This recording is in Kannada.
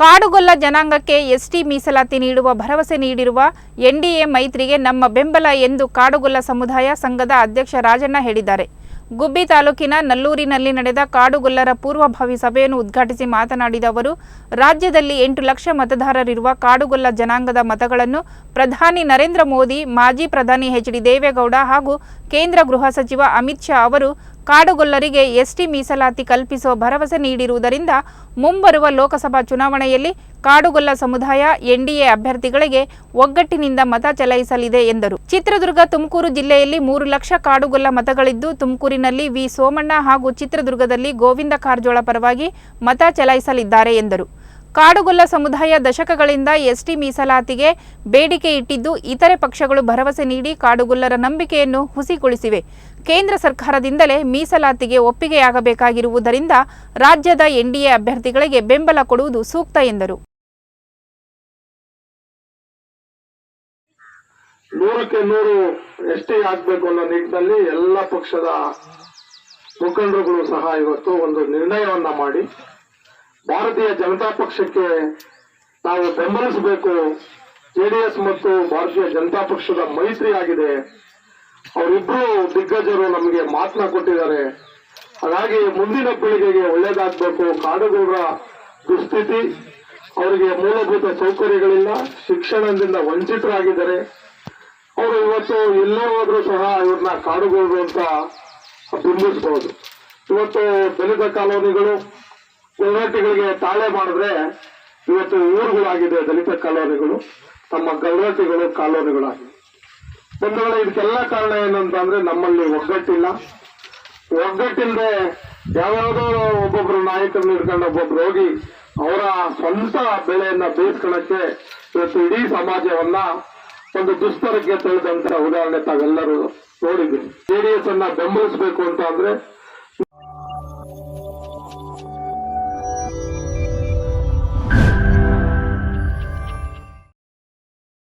ಕಾಡುಗೊಲ್ಲ ಜನಾಂಗಕ್ಕೆ ಎಸ್ಟಿ ಮೀಸಲಾತಿ ನೀಡುವ ಭರವಸೆ ನೀಡಿರುವ ಎನ್ಡಿಎ ಮೈತ್ರಿಗೆ ನಮ್ಮ ಬೆಂಬಲ ಎಂದು ಕಾಡುಗೊಲ್ಲ ಸಮುದಾಯ ಸಂಘದ ಅಧ್ಯಕ್ಷ ರಾಜಣ್ಣ ಹೇಳಿದ್ದಾರೆ. ಗುಬ್ಬಿ ತಾಲೂಕಿನ ನಲ್ಲೂರಿನಲ್ಲಿ ನಡೆದ ಕಾಡುಗೊಲ್ಲರ ಪೂರ್ವಭಾವಿ ಸಭೆಯನ್ನು ಉದ್ಘಾಟಿಸಿ ಮಾತನಾಡಿದ ಅವರು, ರಾಜ್ಯದಲ್ಲಿ 8 ಲಕ್ಷ ಮತದಾರರಿರುವ ಕಾಡುಗೊಲ್ಲ ಜನಾಂಗದ ಮತಗಳನ್ನು ಪ್ರಧಾನಿ ನರೇಂದ್ರ ಮೋದಿ, ಮಾಜಿ ಪ್ರಧಾನಿ ಎಚ್.ಡಿ. ದೇವೇಗೌಡ ಹಾಗೂ ಕೇಂದ್ರ ಗೃಹ ಸಚಿವ ಅಮಿತ್ ಶಾ ಅವರು ಕಾಡುಗೊಲ್ಲರಿಗೆ ಎಸ್ಟಿ ಮೀಸಲಾತಿ ಕಲ್ಪಿಸುವ ಭರವಸೆ ನೀಡಿರುವುದರಿಂದ ಮುಂಬರುವ ಲೋಕಸಭಾ ಚುನಾವಣೆಯಲ್ಲಿ ಕಾಡುಗೊಲ್ಲ ಸಮುದಾಯ ಎನ್ಡಿಎ ಅಭ್ಯರ್ಥಿಗಳಿಗೆ ಒಗ್ಗಟ್ಟಿನಿಂದ ಮತ ಚಲಾಯಿಸಲಿದೆ ಎಂದರು. ಚಿತ್ರದುರ್ಗ, ತುಮಕೂರು ಜಿಲ್ಲೆಯಲ್ಲಿ 3 ಲಕ್ಷ ಕಾಡುಗೊಲ್ಲ ಮತಗಳಿದ್ದು, ತುಮಕೂರಿನಲ್ಲಿ ವಿ. ಸೋಮಣ್ಣ ಹಾಗೂ ಚಿತ್ರದುರ್ಗದಲ್ಲಿ ಗೋವಿಂದ ಕಾರಜೋಳ ಪರವಾಗಿ ಮತ ಚಲಾಯಿಸಲಿದ್ದಾರೆ ಎಂದರು. ಕಾಡುಗೊಲ್ಲ ಸಮುದಾಯ ದಶಕಗಳಿಂದ ಎಸ್ಟಿ ಮೀಸಲಾತಿಗೆ ಬೇಡಿಕೆ ಇಟ್ಟಿದ್ದು, ಇತರೆ ಪಕ್ಷಗಳು ಭರವಸೆ ನೀಡಿ ಕಾಡುಗೊಲ್ಲರ ನಂಬಿಕೆಯನ್ನು ಹುಸಿಗೊಳಿಸಿವೆ. ಕೇಂದ್ರ ಸರ್ಕಾರದಿಂದಲೇ ಮೀಸಲಾತಿಗೆ ಒಪ್ಪಿಗೆಯಾಗಬೇಕಾಗಿರುವುದರಿಂದ ರಾಜ್ಯದ ಎನ್ಡಿಎ ಅಭ್ಯರ್ಥಿಗಳಿಗೆ ಬೆಂಬಲ ಕೊಡುವುದು ಸೂಕ್ತ ಎಂದರು. 100ಕ್ಕೆ 100 ಎಸ್ಟಿ ಆಗಬೇಕು ಅನ್ನೋ ನಿಟ್ಟಿನಲ್ಲಿ ಎಲ್ಲ ಪಕ್ಷದ ಮುಖಂಡರುಗಳು ಸಹ ಇವತ್ತು ಒಂದು ನಿರ್ಣಯವನ್ನ ಮಾಡಿ ಭಾರತೀಯ ಜನತಾ ಪಕ್ಷಕ್ಕೆ ನಾವು ಬೆಂಬಲಿಸಬೇಕು. ಜೆಡಿಎಸ್ ಮತ್ತು ಭಾರತೀಯ ಜನತಾ ಪಕ್ಷದ ಮೈತ್ರಿ ಆಗಿದೆ. ಅವರಿಬ್ಬರು ದಿಗ್ಗಜರು ನಮಗೆ ಮಾತನ್ನ ಕೊಟ್ಟಿದ್ದಾರೆ. ಹಾಗಾಗಿ ಮುಂದಿನ ಪೀಳಿಗೆಗೆ ಒಳ್ಳೇದಾಗಬೇಕು. ಕಾಡುಗೊಲ್ಲರ ದುಸ್ಥಿತಿ, ಅವರಿಗೆ ಮೂಲಭೂತ ಸೌಕರ್ಯಗಳಿಲ್ಲ, ಶಿಕ್ಷಣದಿಂದ ವಂಚಿತರಾಗಿದ್ದಾರೆ. ಅವರು ಇವತ್ತು ಎಲ್ಲೇ ಹೋದ್ರೂ ಸಹ ಇವ್ರನ್ನ ಕಾಡುಗೊಲ್ಲರು ಅಂತ ಬಿಂಬಿಸಬಹುದು. ಇವತ್ತು ದಲಿತ ಕಾಲೋನಿಗಳು ಗಲ್ರಟ್ಟಿಗಳಿಗೆ ತಾಳೆ ಮಾಡಿದ್ರೆ ಇವತ್ತು ಊರುಗಳಾಗಿದೆ. ದಲಿತ ಕಾಲೋನಿಗಳು ತಮ್ಮ ಗಲ್ರಟ್ಟಿಗಳು ಕಾಲೋನಿಗಳಾಗಿವೆ. ಬಂಧುಗಳೇ, ಇದಕ್ಕೆಲ್ಲ ಕಾರಣ ಏನಂತ ಅಂದ್ರೆ ನಮ್ಮಲ್ಲಿ ಒಗ್ಗಟ್ಟಿಲ್ಲ. ಒಗ್ಗಟ್ಟಿಂದ ಯಾವ್ಯಾವುದೋ ಒಬ್ಬೊಬ್ರು ನಾಯಕರನ್ನ ಹಿಡ್ಕೊಂಡು ಒಬ್ಬೊಬ್ರು ಹೋಗಿ ಅವರ ಸ್ವಂತ ಬೆಳೆಯನ್ನ ಬೇಯಿಸ್ಕೊಳ್ಳಕ್ಕೆ ಇವತ್ತು ಇಡೀ ಸಮಾಜವನ್ನ ಒಂದು ದುಸ್ತರಕ್ಕೆ ತಳ್ಳಿದಂತ ಉದಾಹರಣೆ ತಾವೆಲ್ಲರೂ ನೋಡಿದ್ವಿ. ಜೆಡಿಎಸ್ ಅನ್ನ ಬೆಂಬಲಿಸಬೇಕು ಅಂತ ಅಂದ್ರೆ